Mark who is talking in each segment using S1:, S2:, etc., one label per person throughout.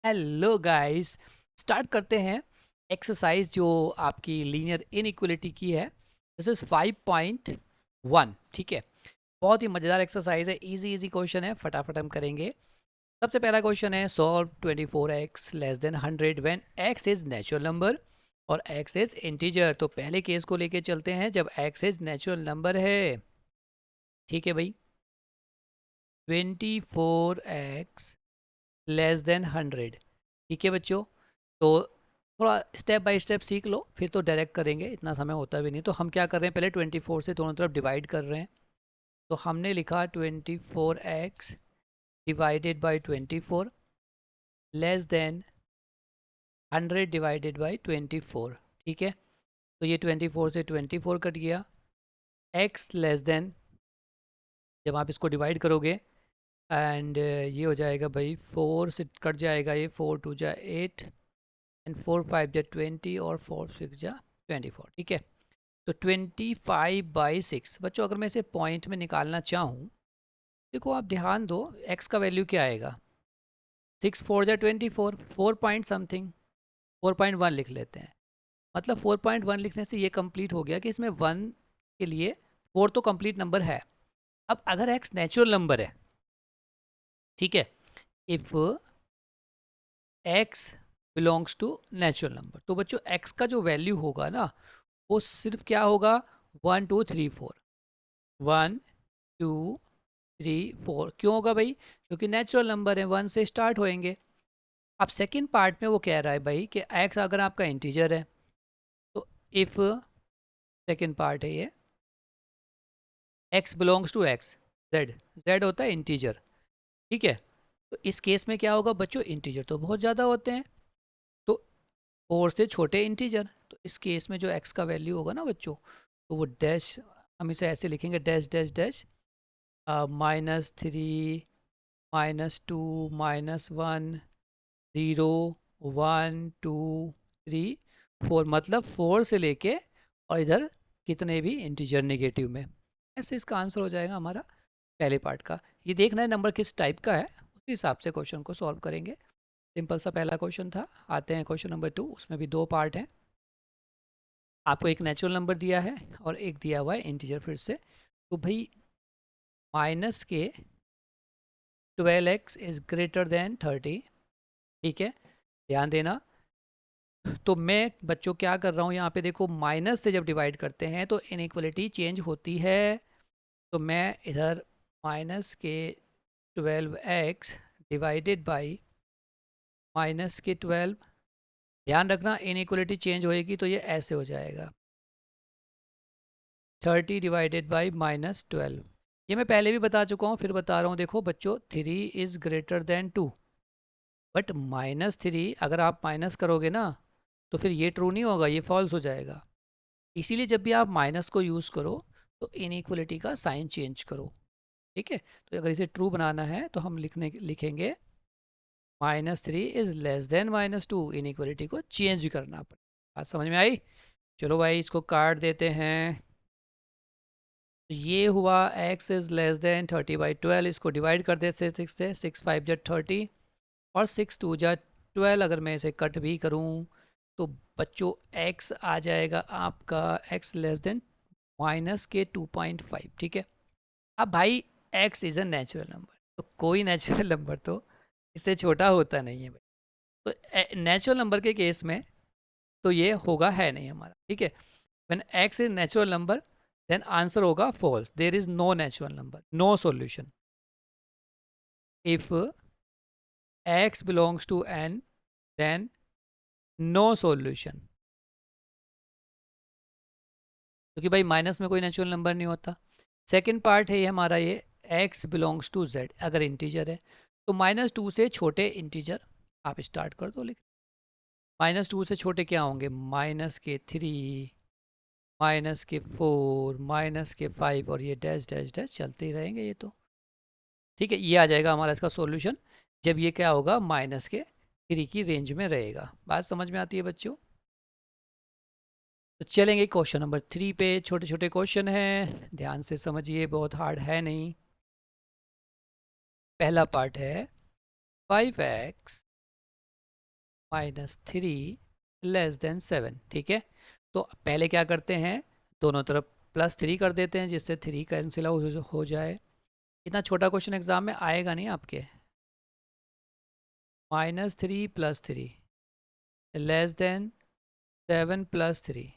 S1: Hello guys, start करते हैं exercise जो आपकी लीनियर इनइक्वलिटी की है। This is 5.1। ठीक है, बहुत ही मज़ेदार एक्सरसाइज है, इजी इजी क्वेश्चन है, फटाफट हम करेंगे। सबसे पहला क्वेश्चन है, solve 24x less than 100 when x is natural number और x इज इंटीजर। तो पहले केस को लेके चलते हैं जब x इज नेचुरल नंबर है। ठीक है भाई, 24x लेस देन 100। ठीक है बच्चों, तो थोड़ा स्टेप बाय स्टेप सीख लो, फिर तो डायरेक्ट करेंगे, इतना समय होता भी नहीं। तो हम क्या कर रहे हैं, पहले 24 से दोनों तरफ डिवाइड कर रहे हैं। तो हमने लिखा 24x divided by 24 less than 100 divided by 24। ठीक है, तो ये 24 से 24 कट गया। x लेस देन, जब आप इसको डिवाइड करोगे एंड ये हो जाएगा भाई, 4 से कट जाएगा, ये 4 2 जा 8 एंड 4 5 जा 20 और 4 6 जा 24। ठीक है, तो 25/6। बच्चों अगर मैं इसे पॉइंट में निकालना चाहूँ, देखो आप ध्यान दो, x का वैल्यू क्या आएगा, 6 4 जा 24, 4 पॉइंट समथिंग, 4.1 लिख लेते हैं। मतलब 4.1 लिखने से ये कंप्लीट हो गया कि इसमें 1 के लिए 4 तो कंप्लीट नंबर है। अब अगर x नेचुरल नंबर है, ठीक है, if x belongs to natural number, तो बच्चों x का जो वैल्यू होगा ना, वो सिर्फ क्या होगा, 1 2 3 4, 1 2 3 4। क्यों होगा भाई, क्योंकि नेचुरल नंबर है, 1 से स्टार्ट होएंगे। अब सेकंड पार्ट में वो कह रहा है भाई कि x अगर आपका इंटीजर है, तो इफ, सेकंड पार्ट है ये, x belongs to x, z होता है इंटीजर। ठीक है, तो इस केस में क्या होगा बच्चों, इंटीजर तो बहुत ज़्यादा होते हैं, तो 4 से छोटे इंटीजर। तो इस केस में जो x का वैल्यू होगा ना बच्चों, तो वो डैश, हम इसे ऐसे लिखेंगे, डैश डैश डैश, -3 -2 -1 0 1 2 3 4, मतलब 4 से लेके और इधर कितने भी इंटीजर नेगेटिव में। ऐसे इसका आंसर हो जाएगा हमारा पहले पार्ट का। ये देखना है नंबर किस टाइप का है, उस हिसाब से क्वेश्चन को सॉल्व करेंगे। सिंपल सा पहला क्वेश्चन था। आते हैं क्वेश्चन नंबर 2, उसमें भी दो पार्ट हैं। आपको एक नेचुरल नंबर दिया है और एक दिया हुआ है इंटीजर फिर से। तो भाई माइनस के 12x इज ग्रेटर देन 30। ठीक है, ध्यान देना। तो मैं बच्चों क्या कर रहा हूँ यहाँ पे, देखो माइनस से जब डिवाइड करते हैं तो इनइक्वलिटी चेंज होती है। तो मैं इधर माइनस के 12x डिवाइडेड बाई माइनस के 12, ध्यान रखना इनइक्वलिटी चेंज होएगी तो ये ऐसे हो जाएगा, 30 डिवाइडेड बाई -12। ये मैं पहले भी बता चुका हूँ, फिर बता रहा हूँ। देखो बच्चों, 3 इज़ ग्रेटर देन 2, बट -3 अगर आप माइनस करोगे ना, तो फिर ये ट्रू नहीं होगा, ये फॉल्स हो जाएगा। इसीलिए जब भी आप माइनस को यूज़ करो तो इनइक्वलिटी का साइन चेंज करो। ठीक है, तो अगर इसे ट्रू बनाना है तो हम लिखेंगे -3 इज लेस देन -2, इनइक्वलिटी को चेंज करना पड़ेगा। बात समझ में आई? चलो भाई इसको काट देते हैं। तो ये हुआ x इज लेस देन 30/12, इसको डिवाइड कर देते 6 से, 6 5 जा 30 और 6 2 जा 12। अगर मैं इसे कट भी करूं तो बच्चों x आ जाएगा आपका, x लेस देन माइनस के 2.5। ठीक है, अब भाई x is a natural number, तो कोई नेचुरल नंबर तो इससे छोटा होता नहीं है भाई। तो नेचुरल नंबर के केस में तो ये होगा है नहीं हमारा। ठीक है, when x is natural number then answer होगा false, there is no natural number, no solution. If x belongs to n then no solution, क्योंकि भाई माइनस में कोई नेचुरल नंबर नहीं होता। सेकंड पार्ट है ये हमारा, ये x बिलोंग्स टू z, अगर इंटीजर है तो -2 से छोटे इंटीजर आप स्टार्ट कर दो। लिख, -2 से छोटे क्या होंगे, -3 -4 -5 और ये डैश डैश डैश चलते ही रहेंगे ये तो। ठीक है, ये आ जाएगा हमारा इसका सॉल्यूशन, जब ये क्या होगा, -3 की रेंज में रहेगा। बात समझ में आती है बच्चों? तो चलेंगे क्वेश्चन नंबर 3 पे। छोटे छोटे क्वेश्चन हैं, ध्यान से समझिए, बहुत हार्ड है नहीं। पहला पार्ट है 5x -3 < 7, ठीक है। तो पहले क्या करते हैं, दोनों तरफ +3 कर देते हैं जिससे 3 कैंसिल आउट हो जाए। इतना छोटा क्वेश्चन एग्जाम में आएगा नहीं आपके। -3 + 3 < 7 + 3,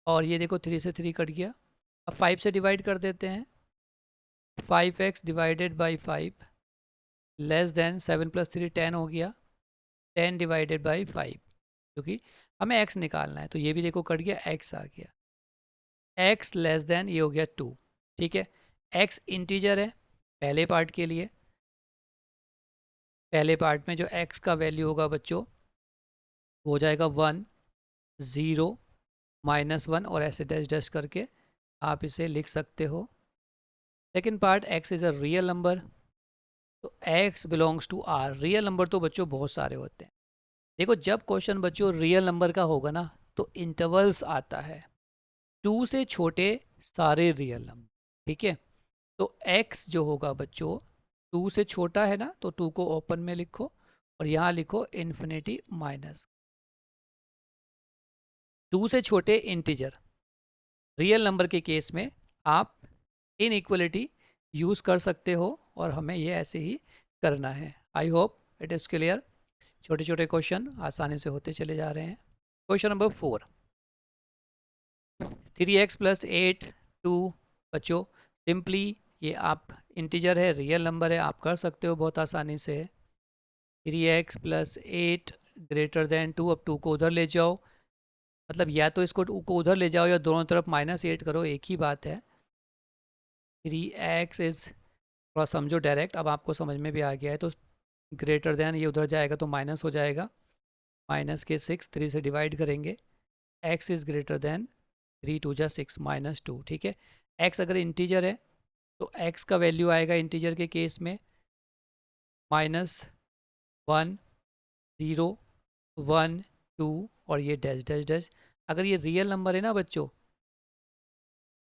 S1: और ये देखो 3 से 3 कट गया। अब 5 से डिवाइड कर देते हैं। 5x डिवाइडेड बाई 5 < 7 + 3 10 हो गया। 10 डिवाइडेड बाई 5, क्योंकि हमें x निकालना है, तो ये भी देखो कट गया, x आ गया। x ये हो गया 2, ठीक है। x इंटीजर है पहले पार्ट के लिए। पहले पार्ट में जो x का वैल्यू होगा बच्चों वो हो जाएगा 1 0 -1, और ऐसे डैश डैश करके आप इसे लिख सकते हो। Second part, x is a real number, तो x belongs to r। Real number तो बच्चों बहुत सारे होते हैं। देखो जब क्वेश्चन बच्चों रियल नंबर का होगा ना तो इंटरवल्स आता है, 2 से छोटे सारे रियल नंबर, ठीक है। तो x जो होगा बच्चों 2 से छोटा है ना, तो 2 को ओपन में लिखो और यहाँ लिखो इन्फिनिटी माइनस। 2 से छोटे इंटीजर रियल नंबर के केस में आप इनइक्वलिटी यूज़ कर सकते हो, और हमें ये ऐसे ही करना है। I hope it is clear. छोटे छोटे क्वेश्चन आसानी से होते चले जा रहे हैं। Question number 4, 3x + 8 2। बच्चों सिंपली ये आप इंटीजर है, रियल नंबर है, आप कर सकते हो बहुत आसानी से। 3x + 8 > 2। अब 2 को उधर ले जाओ, मतलब या तो इसको 2 को उधर ले जाओ या दोनों तरफ -8 करो, एक ही बात है। 3x इज, थोड़ा समझो डायरेक्ट, अब आपको समझ में भी आ गया है, तो ये उधर जाएगा तो माइनस हो जाएगा। माइनस के 6 3 से डिवाइड करेंगे। x इज ग्रेटर देन 3 2 जा 6 -2, ठीक है। x अगर इंटीजर है तो x का वैल्यू आएगा इंटीजर के केस में -1 0 1 2, और ये डैश डैश डैश। अगर ये रियल नंबर है ना बच्चों,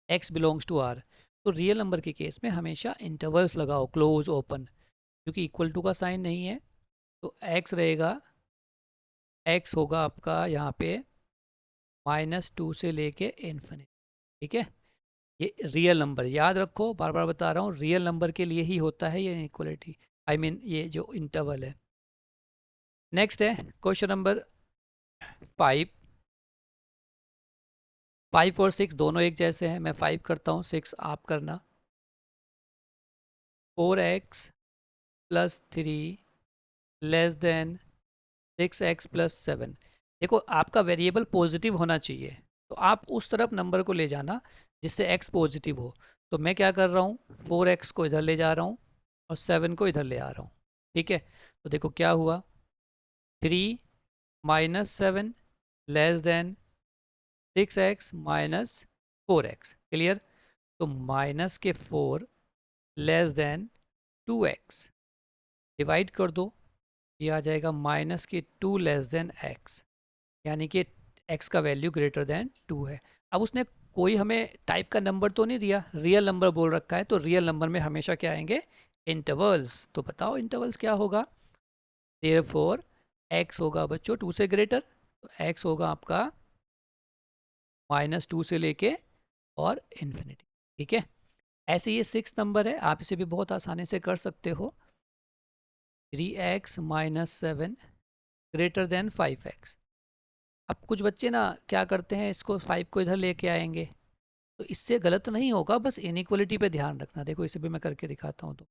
S1: x बिलोंग्स टू r, तो रियल नंबर के केस में हमेशा इंटरवल्स लगाओ, क्लोज ओपन, क्योंकि इक्वल टू का साइन नहीं है। तो x रहेगा, x होगा आपका यहाँ पे -2 से लेके इन्फिनिटी, ठीक है। ये रियल नंबर याद रखो, बार बार बता रहा हूँ, रियल नंबर के लिए ही होता है ये इक्वलिटी, आई मीन ये जो इंटरवल है। नेक्स्ट है क्वेश्चन नंबर 5। 5 और 6 दोनों एक जैसे हैं, मैं 5 करता हूँ, 6 आप करना। 4x + 3 < 6x + 7। देखो आपका वेरिएबल पॉजिटिव होना चाहिए, तो आप उस तरफ नंबर को ले जाना जिससे x पॉजिटिव हो। तो मैं क्या कर रहा हूँ, 4x को इधर ले जा रहा हूँ और 7 को इधर ले आ रहा हूँ, ठीक है। तो देखो क्या हुआ, 3 - 7 < 6x - 4x, क्लियर। तो माइनस के 4 < 2x, डिवाइड कर दो, ये आ जाएगा माइनस के 2 < x, यानी कि x का वैल्यू ग्रेटर देन 2 है। अब उसने कोई हमें टाइप का नंबर तो नहीं दिया, रियल नंबर बोल रखा है, तो रियल नंबर में हमेशा क्या आएंगे, इंटरवल्स। तो बताओ इंटरवल्स क्या होगा। देयरफॉर x होगा बच्चों 2 से ग्रेटर, तो x होगा आपका -2 से लेके और इन्फिनिटी, ठीक है। ऐसे ये 6 नंबर है, आप इसे भी बहुत आसानी से कर सकते हो। 3x - 7 > 5x। अब कुछ बच्चे ना क्या करते हैं, इसको 5 को इधर लेके आएंगे, तो इससे गलत नहीं होगा, बस इनइक्वलिटी पे ध्यान रखना। देखो इसे भी मैं करके दिखाता हूँ। तो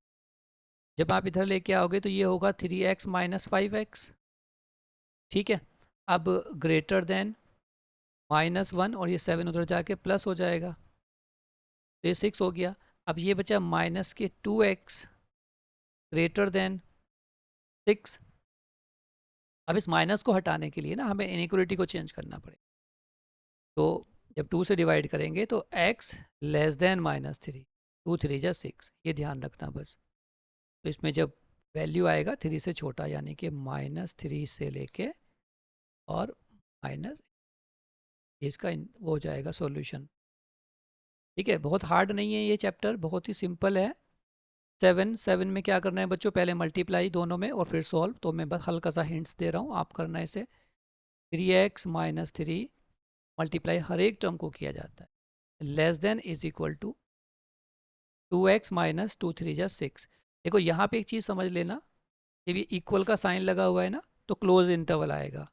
S1: जब आप इधर लेके आओगे तो ये होगा 3x - 5x, ठीक है। अब ग्रेटर देन -1, और ये 7 उधर जाके प्लस हो जाएगा, तो ये 6 हो गया। अब ये बचा माइनस के 2x ग्रेटर देन 6। अब इस माइनस को हटाने के लिए ना हमें इनइक्वलिटी को चेंज करना पड़ेगा। तो जब 2 से डिवाइड करेंगे तो x < 2 3 जा 6, ये ध्यान रखना बस। तो इसमें जब वैल्यू आएगा 3 से छोटा, यानी कि -3 से लेके और माइनस, इसका वो हो जाएगा सॉल्यूशन, ठीक है। बहुत हार्ड नहीं है ये चैप्टर, बहुत ही सिंपल है। 7 में क्या करना है बच्चों, पहले मल्टीप्लाई दोनों में और फिर सॉल्व। तो मैं बस हल्का सा हिंट्स दे रहा हूँ, आप करना है इसे। 3x माइनस 3 मल्टीप्लाई हर एक टर्म को किया जाता है, less than is equal to 2x minus 2 3 जा 6। देखो यहाँ पे एक चीज़ समझ लेना, ये भी इक्वल का साइन लगा हुआ है ना, तो क्लोज इंटरवल आएगा।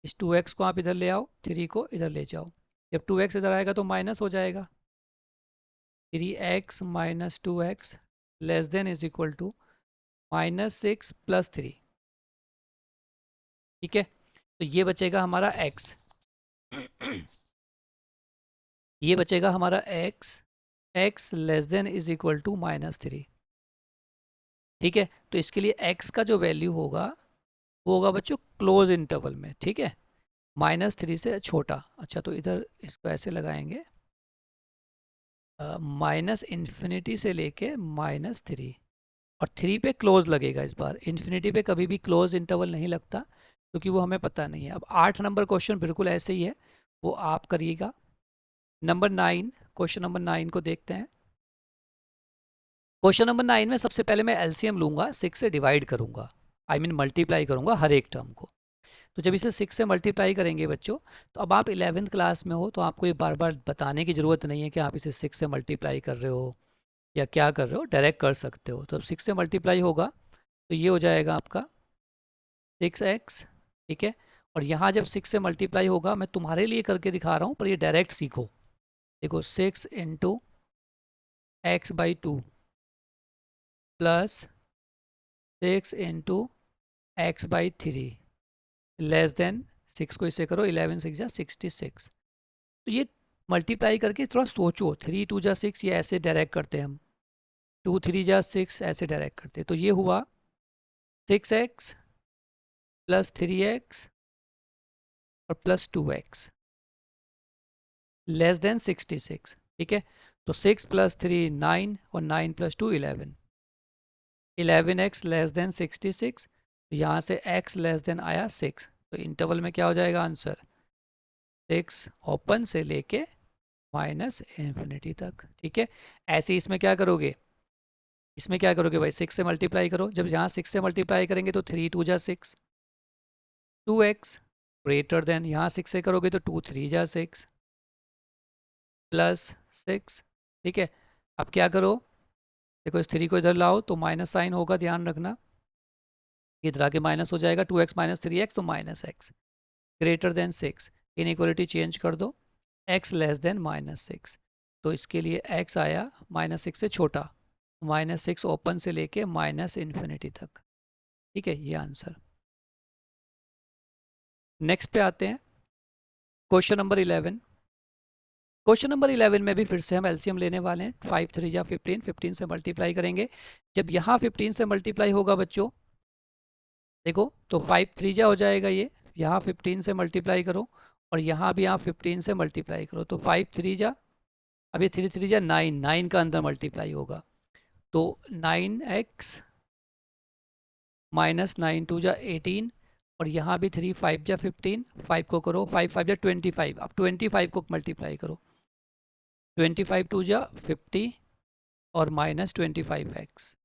S1: इस 2x को आप इधर ले आओ, 3 को इधर ले जाओ। जब 2x इधर आएगा तो माइनस हो जाएगा। 3x minus 2x less than is equal to -6 + 3। ठीक है, तो ये बचेगा हमारा x। ये बचेगा हमारा x less than is equal to -3। ठीक है, तो इसके लिए x का जो वैल्यू होगा वो होगा बच्चों क्लोज इंटरवल में। ठीक है, -3 से छोटा। अच्छा, तो इधर इसको ऐसे लगाएंगे, माइनस इन्फिनिटी से लेके -3, और 3 पे क्लोज लगेगा इस बार। इन्फिनिटी पे कभी भी क्लोज इंटरवल नहीं लगता, क्योंकि वो हमें पता नहीं है। अब 8 नंबर क्वेश्चन बिल्कुल ऐसे ही है, वो आप करिएगा। नंबर 9, क्वेश्चन नंबर 9 को देखते हैं। क्वेश्चन नंबर 9 में सबसे पहले मैं एलसीएम लूंगा, 6 से डिवाइड करूंगा, आई मीन मल्टीप्लाई करूंगा हर एक टर्म को। तो जब इसे 6 से मल्टीप्लाई करेंगे बच्चों, तो अब आप 11th क्लास में हो, तो आपको ये बार बार बताने की ज़रूरत नहीं है कि आप इसे 6 से मल्टीप्लाई कर रहे हो या क्या कर रहे हो, डायरेक्ट कर सकते हो। तो अब 6 से मल्टीप्लाई होगा तो ये हो जाएगा आपका 6x। ठीक है, और यहाँ जब 6 से मल्टीप्लाई होगा, मैं तुम्हारे लिए करके दिखा रहा हूँ, पर ये डायरेक्ट सीखो। देखो 6 into x/2 plus 6 into x/3 less than 6 को इसे करो, 11 6 जा 66। तो ये मल्टीप्लाई करके थोड़ा सोचो, 3 2 जा 6, ये ऐसे डायरेक्ट करते हैं हम। 2 3 जा 6 ऐसे डायरेक्ट करते हैं। तो ये हुआ 6x प्लस 3x और प्लस 2x लेस देन 66। ठीक है, तो 6 + 3 9 और 9 + 2 11। 11x लेस देन 66, तो यहाँ से x लेस देन आया 6। तो इंटरवल में क्या हो जाएगा आंसर, 6 ओपन से लेके -इन्फिनिटी तक। ठीक है, ऐसे इसमें क्या करोगे, इसमें क्या करोगे भाई, 6 से मल्टीप्लाई करो। जब यहाँ 6 से मल्टीप्लाई करेंगे तो 3 2 जा 6, 2x ग्रेटर देन, यहाँ 6 से करोगे तो 2 3 जा 6 प्लस 6। ठीक है, अब क्या करो, देखो इस 3 को इधर लाओ तो माइनस साइन होगा, ध्यान रखना। इधर आके माइनस हो जाएगा, 2x माइनस 3x तो -x greater than 6। Inequality change कर दो, x लेस देन -6। तो इसके लिए x आया -6 से छोटा, -6 ओपन से लेके -इन्फिनिटी तक। ठीक है, ये आंसर। नेक्स्ट पे आते हैं, क्वेश्चन नंबर 11। क्वेश्चन नंबर 11 में भी फिर से हम एलसीएम लेने वाले हैं। 5 3 जा 15, 15 से मल्टीप्लाई करेंगे। जब यहाँ 15 से मल्टीप्लाई होगा बच्चों, देखो तो 5 3 जा हो जाएगा ये, यहाँ 15 से मल्टीप्लाई करो और यहाँ भी आप 15 से मल्टीप्लाई करो, तो 5 3 जा, अब ये 3 3 जा 9, 9 का अंदर मल्टीप्लाई होगा, तो 9x माइनस 9 2 जा 18, और यहाँ भी 3 5 जा 15, 5 को करो, 5 5 जा 25, अब 25 को मल्टीप्लाई करो, 25 2 जा 50 और -25x।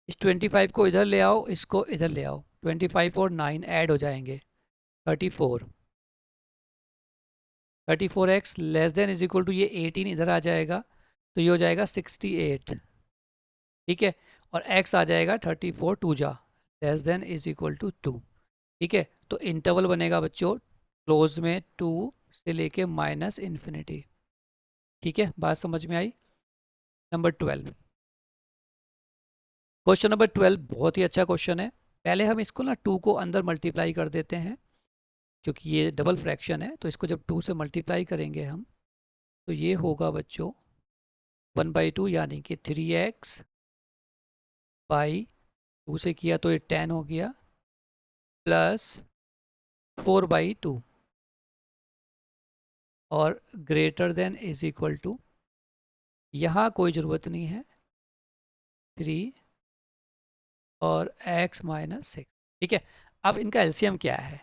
S1: इस 25 को इधर ले आओ, इसको इधर ले आओ, 25 और 9 ऐड हो जाएंगे, 34। 34x less than is equal to, ये 18 इधर आ जाएगा, तो ये हो जाएगा 68। ठीक है, और x आ जाएगा 34 2 जा less than is equal to 2। ठीक है, तो इंटरवल बनेगा बच्चों क्लोज में 2 से लेके -इन्फिनिटी। ठीक है, बात समझ में आई। नंबर 12, क्वेश्चन नंबर 12 बहुत ही अच्छा क्वेश्चन है। पहले हम इसको ना 2 को अंदर मल्टीप्लाई कर देते हैं, क्योंकि ये डबल फ्रैक्शन है, तो इसको जब 2 से मल्टीप्लाई करेंगे हम, तो ये होगा बच्चों 1/2, यानी कि 3x बाई 2 से किया तो ये 10 हो गया, प्लस 4/2 और greater than is equal to, यहाँ कोई ज़रूरत नहीं है, 3 और x -6। ठीक है, अब इनका एलसीएम क्या है,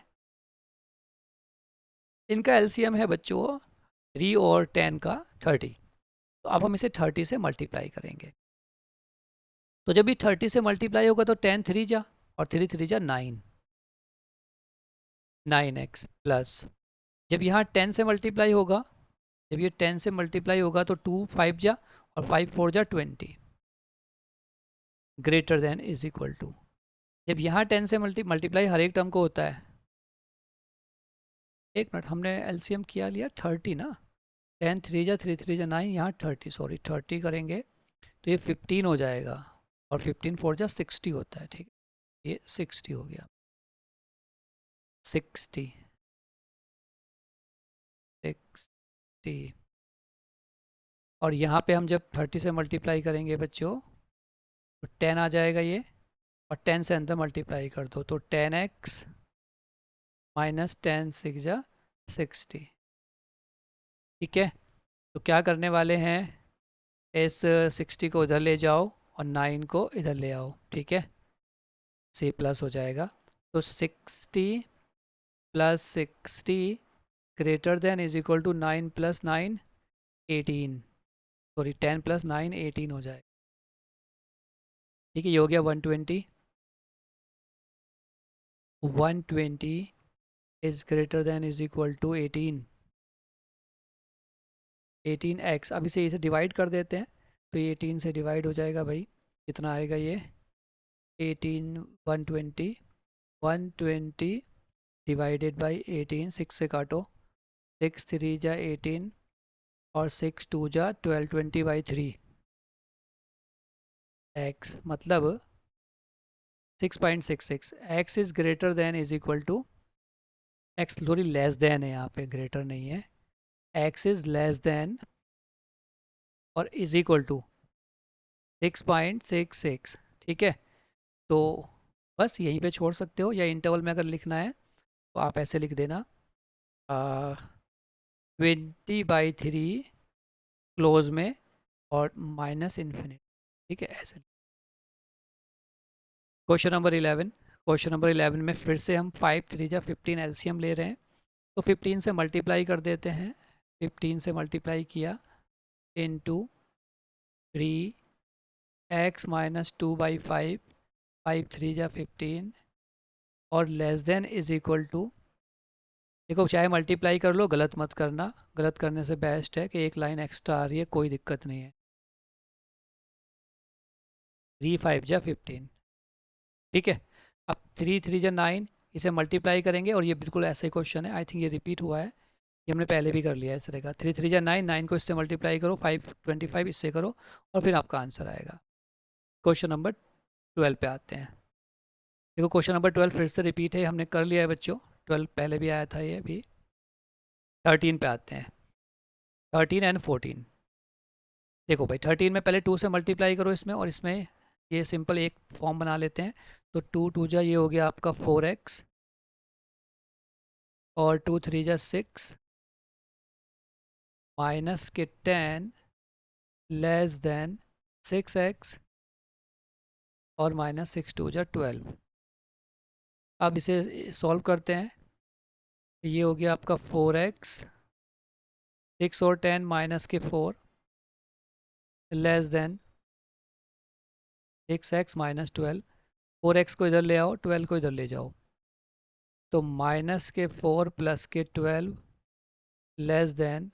S1: इनका एलसीएम है बच्चों 3 और 10 का 30। तो अब हम इसे 30 से मल्टीप्लाई करेंगे। तो जब ये 30 से मल्टीप्लाई होगा तो 10 3 जा और 3 3 जा 9, 9x प्लस जब यहाँ 10 से मल्टीप्लाई होगा, जब ये 10 से मल्टीप्लाई होगा तो 2 5 जा और 5 4 जा 20 greater than is equal to, जब यहाँ 10 से मल्टीप्लाई हर एक टर्म को होता है, एक मिनट हमने एलसीएम किया लिया 30 ना, 10 3 जा 3 3 जा 9, यहाँ 30 सॉरी 30 करेंगे तो ये 15 हो जाएगा और 15 4 जा 60 होता है, ठीक है ये 60 हो गया, 60 60 और यहाँ पे हम जब 30 से मल्टीप्लाई करेंगे बच्चों तो 10 आ जाएगा ये और 10 से अंदर मल्टीप्लाई कर दो तो 10x माइनस 10 6 जा 60, ठीक है। तो क्या करने वाले हैं, इस 60 को उधर ले जाओ और 9 को इधर ले आओ, ठीक है, सी प्लस हो जाएगा। तो 60 plus 60 greater than is equal to 9 plus 9 18, sorry 10 plus 9 18 हो जाएगा, ठीक है ये हो गया 120, 120 is greater than is equal to 18, 18x, अब इसे डिवाइड कर देते हैं तो ये 18 से डिवाइड हो जाएगा भाई, कितना आएगा ये 18 120, 120 डिवाइडेड बाई 18, 6 से काटो, 6 3 जा 18 और 6 2 जा 12, 20/3 x मतलब 6.66, x is greater than is equal to, x थोड़ी लेस देन है यहाँ पे, ग्रेटर नहीं है, x इज लेस देन और इज इक्वल टू 6.66, ठीक है। तो बस यहीं पे छोड़ सकते हो या इंटरवल में अगर लिखना है तो आप ऐसे लिख देना 20/3 क्लोज में और माइनस इन्फिनिटी, ठीक है ऐसे। क्वेश्चन नंबर 11, क्वेश्चन नंबर 11 में फिर से हम 5 3 जा 15 एलसीएम ले रहे हैं, तो 15 से मल्टीप्लाई कर देते हैं, 15 से मल्टीप्लाई किया इनटू 3x माइनस 2/5, 5 3 जा 15 और less than is equal to, देखो चाहे मल्टीप्लाई कर लो, गलत मत करना, गलत करने से बेस्ट है कि एक लाइन एक्स्ट्रा आ रही है, कोई दिक्कत नहीं है, 3 5 जा 15, ठीक है। अब 3 3 जा 9, इसे मल्टीप्लाई करेंगे और ये बिल्कुल ऐसा ही क्वेश्चन है, आई थिंक ये रिपीट हुआ है, ये हमने पहले भी कर लिया है इस तरह का, 3 3 जा 9, 9 को इससे मल्टीप्लाई करो, 5 25 इससे करो और फिर आपका आंसर आएगा। क्वेश्चन नंबर 12 पे आते हैं, देखो क्वेश्चन नंबर 12 फिर से रिपीट है, हमने कर लिया है बच्चों, 12 पहले भी आया था ये भी। 13 पे आते हैं, 13 एंड 14, देखो भाई 13 में पहले 2 से मल्टीप्लाई करो इसमें और इसमें, ये सिंपल एक फॉर्म बना लेते हैं, तो 2 2 जा ये हो गया आपका 4x और 2 3 जा 6 माइनस के 10 लेस देन 6x और माइनस 6 2 जा 12। अब इसे सॉल्व करते हैं, ये हो गया आपका 4x, 6 और 10 माइनस के 4 less than 6x minus 12, 4x को इधर ले आओ, 12 को इधर ले जाओ, तो माइनस के 4 प्लस के 12 less than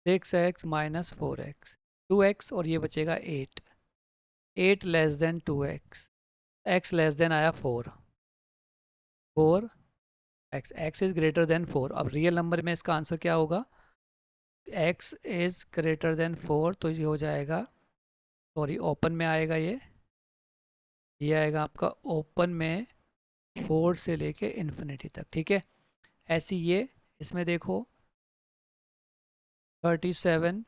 S1: 6x minus 4x, 2x और ये बचेगा 8, 8 less than 2x, x less then आया 4, 4 x इज ग्रेटर देन 4, अब रियल नंबर में इसका आंसर क्या होगा, x इज ग्रेटर देन 4, तो ये हो जाएगा, सॉरी ओपन में आएगा ये आएगा आपका ओपन में 4 से लेके इन्फिनिटी तक, ठीक है। ऐसी ये इसमें देखो 37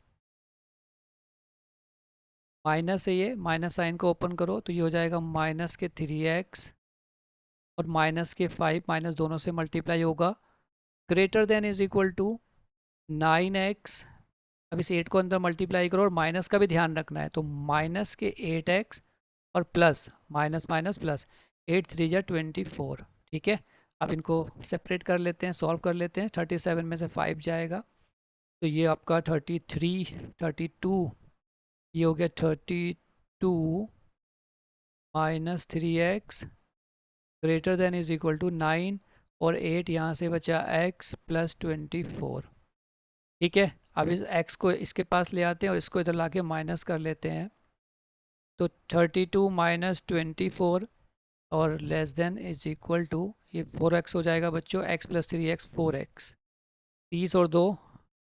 S1: माइनस है, ये माइनस साइन को ओपन करो तो ये हो जाएगा माइनस के 3x और माइनस के 5, माइनस दोनों से मल्टीप्लाई होगा, greater than is equal to 9x, अब इस 8 को अंदर मल्टीप्लाई करो और माइनस का भी ध्यान रखना है, तो माइनस के 8x और प्लस माइनस माइनस प्लस 8 3 जा 24, ठीक है। अब इनको सेपरेट कर लेते हैं, सॉल्व कर लेते हैं, 37 में से 5 जाएगा तो ये आपका 33 32 ये हो गया 32 minus 3x greater than is equal to 9 और 8 यहाँ से बचा x प्लस 24। ठीक है, अब इस x को इसके पास ले आते हैं और इसको इधर लाके माइनस कर लेते हैं। तो 32 माइनस 24 और less than is equal to, ये 4x हो जाएगा बच्चों, x प्लस 3x 4x। 30 और 2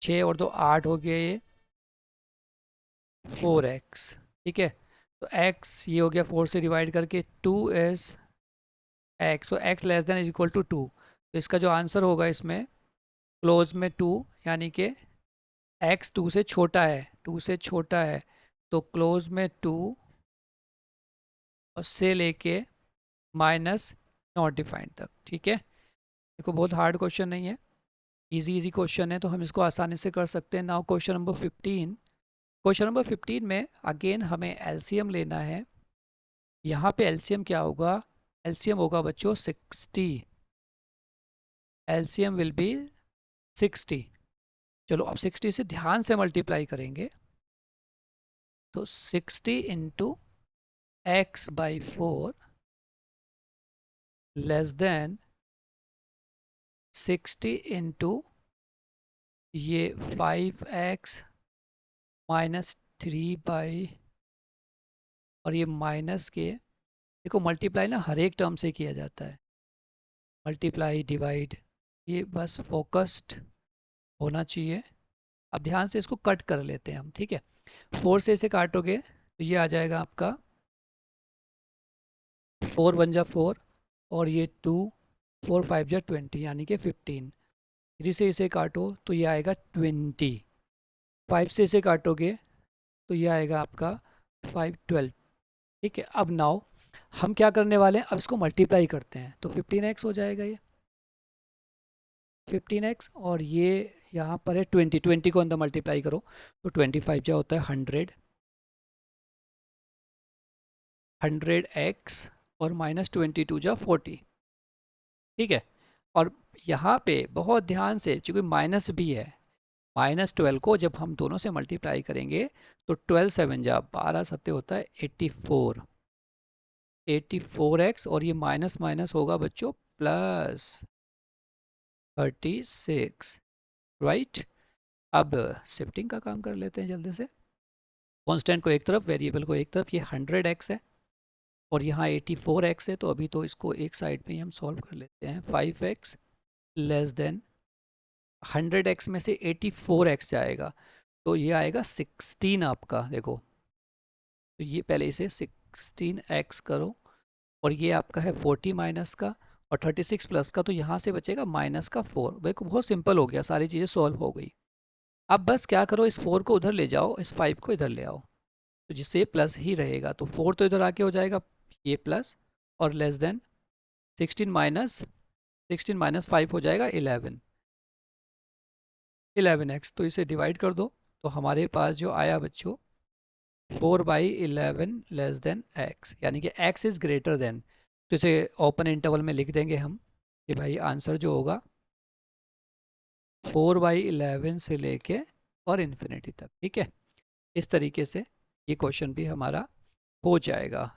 S1: 6 और 2 8 हो गया ये 4x। ठीक है, तो x ये हो गया 4 से डिवाइड करके 2 इज x, तो x less than is equal to 2। तो इसका जो आंसर होगा इसमें क्लोज में 2, यानी कि x 2 से छोटा है, 2 से छोटा है, तो क्लोज में 2 और से लेके माइनस नॉट डिफाइंड तक। ठीक है, देखो बहुत हार्ड क्वेश्चन नहीं है, इजी इजी क्वेश्चन है, तो हम इसको आसानी से कर सकते हैं। Now question number 15। Question number 15 में अगेन हमें एलसीएम लेना है। यहाँ पे एलसीएम क्या होगा, एलसीएम होगा बच्चों 60, एलसीएम विल बी 60। चलो अब 60 से ध्यान से मल्टीप्लाई करेंगे, तो 60 into x by 4 less than 60 into ये 5x माइनस 3 बाई, और ये माइनस के, देखो मल्टीप्लाई ना हर एक टर्म से किया जाता है, मल्टीप्लाई डिवाइड, ये बस फोकस्ड होना चाहिए। अब ध्यान से इसको कट कर लेते हैं हम। ठीक है, 4 से इसे काटोगे तो ये आ जाएगा आपका 4 1 जा 4 और ये 2, 4 5 जा 20 यानी कि 15। 3 से इसे काटो तो ये आएगा 20। 5 से इसे काटोगे तो ये आएगा आपका 5 12। ठीक है, अब नाउ हम क्या करने वाले हैं, अब इसको मल्टीप्लाई करते हैं, तो 15x हो जाएगा ये 15x, और ये यहाँ पर है 20, 20 को अंदर मल्टीप्लाई करो तो 25 जो होता है 100, 100x और माइनस 22 जा 40। ठीक है, और यहाँ पे बहुत ध्यान से, चूँकि माइनस भी है, -12 को जब हम दोनों से मल्टीप्लाई करेंगे तो 12 7 जा 12 सत्ते होता है 84, 84x, और ये माइनस माइनस होगा बच्चों प्लस 36। राइट, अब शिफ्टिंग का काम कर लेते हैं जल्दी से। कांस्टेंट को एक तरफ, वेरिएबल को एक तरफ, ये 100x है और यहाँ 84x है, तो अभी तो इसको एक साइड पे ही हम सॉल्व कर लेते हैं। 5x लेस देन 100x में से 84x जाएगा तो ये आएगा 16 आपका। देखो, तो ये पहले इसे 16x करो, और ये आपका है 40 माइनस का, और 36 प्लस का, तो यहाँ से बचेगा माइनस का 4। देखो बहुत सिंपल हो गया, सारी चीज़ें सॉल्व हो गई। अब बस क्या करो, इस 4 को उधर ले जाओ, इस 5 को इधर ले आओ, तो जिससे ये प्लस ही रहेगा, तो 4 तो इधर आके हो जाएगा ये प्लस, और लेस देन 16 माइनस 5 हो जाएगा 11, 11x, तो इसे डिवाइड कर दो, तो हमारे पास जो आया बच्चों 4/11 लेस देन x, यानी कि x इज़ ग्रेटर देन, तो इसे ओपन इंटरवल में लिख देंगे हम कि भाई आंसर जो होगा 4/11 से लेके और इन्फिनिटी तक। ठीक है, इस तरीके से ये क्वेश्चन भी हमारा हो जाएगा।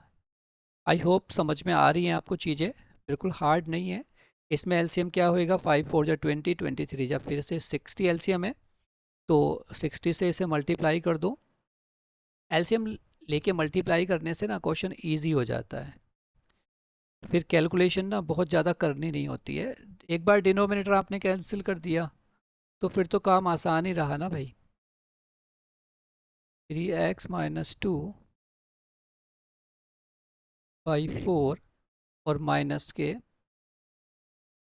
S1: आई होप समझ में आ रही हैं आपको चीज़ें, बिल्कुल हार्ड नहीं है। इसमें एलसीएम क्या होएगा, 5 4 जा 20, 23 जा फिर से 60 एलसीएम है, तो 60 से इसे मल्टीप्लाई कर दो। एलसीएम लेके मल्टीप्लाई करने से ना क्वेश्चन ईजी हो जाता है, फिर कैलकुलेशन ना बहुत ज़्यादा करनी नहीं होती है। एक बार डिनोमिनेटर आपने कैंसिल कर दिया तो फिर तो काम आसान ही रहा ना भाई। 3x माइनस 2 बाई 4 और माइनस के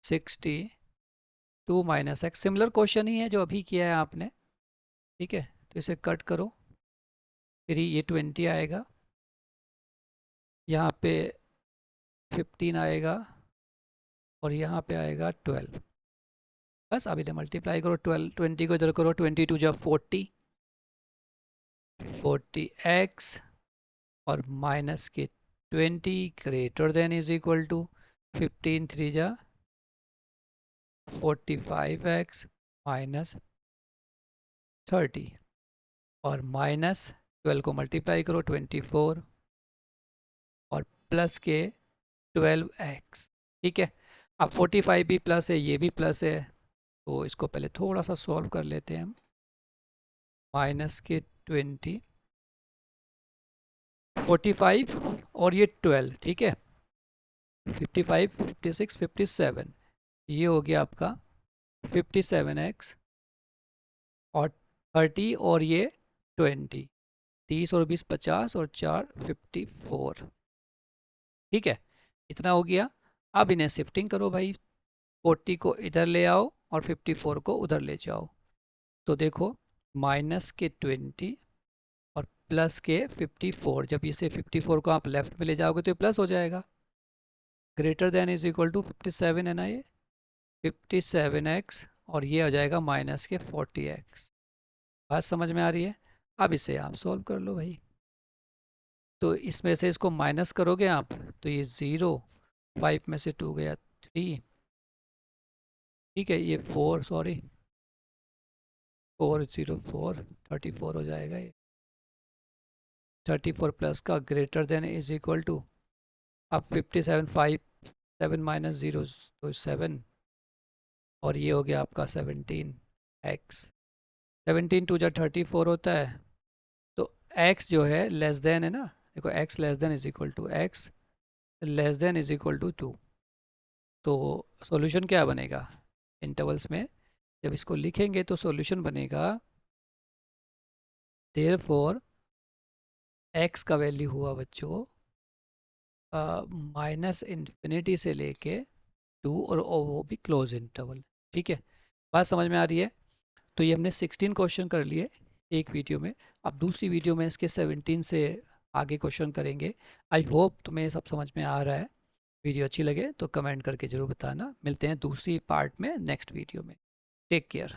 S1: 62 माइनस एक्स, सिमिलर क्वेश्चन ही है जो अभी किया है आपने। ठीक है, तो इसे कट करो, फिर ये 20 आएगा, यहाँ पे 15 आएगा, और यहाँ पे आएगा 12। बस अब इधर मल्टीप्लाई करो, 12 20 को इधर करो, 22 जा 40, 40x और माइनस के 20 greater than is equal to 15 3 जा 45x माइनस 30 और माइनस 12 को मल्टीप्लाई करो 24 और प्लस के 12x। ठीक है, अब 45 भी प्लस है, ये भी प्लस है, तो इसको पहले थोड़ा सा सॉल्व कर लेते हैं हम। माइनस के 20, 45 और ये 12, ठीक है, 55, 56, 57, ये हो गया आपका 57x और 30 और ये 20, 30 और 20 50 और 4 54। ठीक है, इतना हो गया। अब इन्हें शिफ्टिंग करो भाई, 40 को इधर ले आओ और 54 को उधर ले जाओ। तो देखो माइनस के 20 और प्लस के 54, जब इसे 54 को आप लेफ्ट में ले जाओगे तो ये प्लस हो जाएगा। Greater than is equal to 57 है ना, ये 57x और ये हो जाएगा माइनस के 40x। बात समझ में आ रही है? अब इसे आप सॉल्व कर लो भाई। तो इसमें से इसको माइनस करोगे आप तो ये 0, 5 में से 2 गया 3, ठीक है, ये 4, सॉरी 4 0 4 34 हो जाएगा ये। 34 प्लस का greater than is equal to, अब 57 5 7 माइनस 0 तो 7 और ये हो गया आपका 17x। 17 टू जा 34 होता है, तो x जो है लेस देन है ना, देखो x less than is equal to x less than is equal to 2। तो सॉल्यूशन क्या बनेगा इंटरवल्स में, जब इसको लिखेंगे तो सॉल्यूशन बनेगा, देयरफॉर x का वैल्यू हुआ बच्चों माइनस इन्फिनिटी से लेके 2 और वो भी क्लोज इंटरवल। ठीक है, बात समझ में आ रही है? तो ये हमने 16 क्वेश्चन कर लिए एक वीडियो में। अब दूसरी वीडियो में इसके 17 से आगे क्वेश्चन करेंगे। आई होप तुम्हें ये सब समझ में आ रहा है। वीडियो अच्छी लगे तो कमेंट करके ज़रूर बताना। मिलते हैं दूसरी पार्ट में नेक्स्ट वीडियो में। Take care.